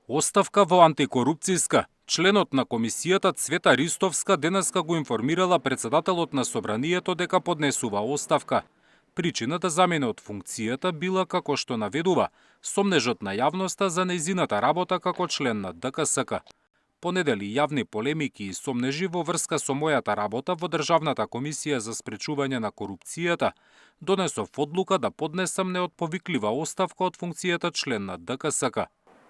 Оставка во антикорупцијска. Членот на комисијата Цвета Ристовска денеска го информирала председателот на собранието дека поднесува оставка. Причината замена од функцијата била, како што наведува, сомнежот на јавноста за нејзината работа како член на ДКСК. Понедели јавни полемики и сомнежи во врска со мојата работа во Државната комисија за спречување на корупцијата донесов одлука да поднесам неотповиклива оставка од функцијата член на ДКСК.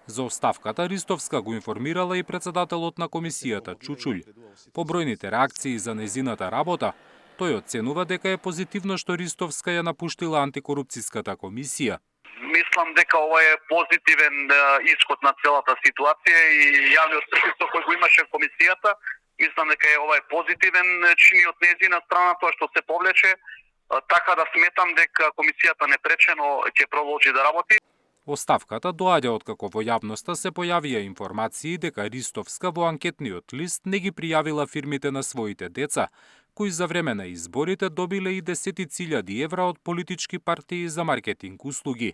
За оставката Ристовска го информирала и председателот на комисијата Чучулј. По бројните реакции за нејзината работа, тој оценува дека е позитивно што Ристовска ја напуштила антикорупцијската комисија. Мислам дека ова е позитивен исход на целата ситуација и јавниот притисок кој го имаше комисијата, мислам дека ова е позитивен чин од нејзина страна тоа што се повлече, така да сметам дека комисијата непречено ќе продолжи да работи. Оставката доаѓа откако во јавноста се појавија информации дека Ристовска во анкетниот лист не ги пријавила фирмите на своите деца, кои за време на изборите добиле и десетици илјади евра од политички партии за маркетинг услуги.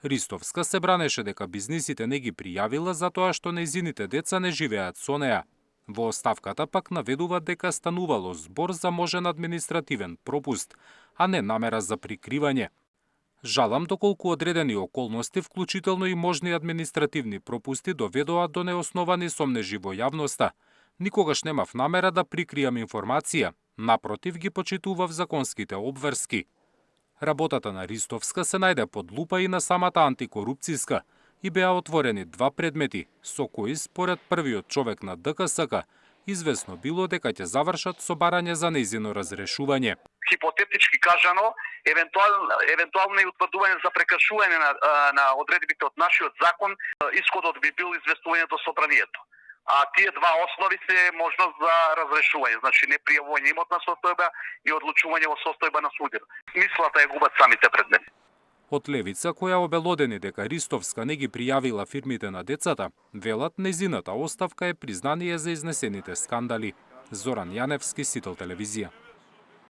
Ристовска се бранеше дека бизнисите не ги пријавила затоа што нејзините деца не живеат со неа. Во оставката пак наведува дека станувало збор за можен административен пропуст, а не намера за прикривање. Жалам доколку одредени околности, вклучително и можни административни пропусти, доведоа до неосновани сомнежи во јавноста. Никогаш немав намера да прикријам информација, напротив ги почитував законските обврски. Работата на Ристовска се најде под лупа и на самата антикорупцијска и беа отворени два предмети, со кои, според првиот човек на ДКСК, известно било дека ќе завршат со барање за нејзино разрешување. Хипотетички кажано, евентуално и утврдување за прекршување на одредбите од нашиот закон, исходот би бил известување до собранието. А тие два основи се можност за разрешување, значи непријавување имотна состојба и одлучување во состојба на судир. Смислата ја губат самите предмети. Од Левица, која обелодени дека Ристовска не ги пријавила фирмите на децата, велат нејзината оставка е признание за изнесените скандали. Зоран Јаневски, Сител телевизија.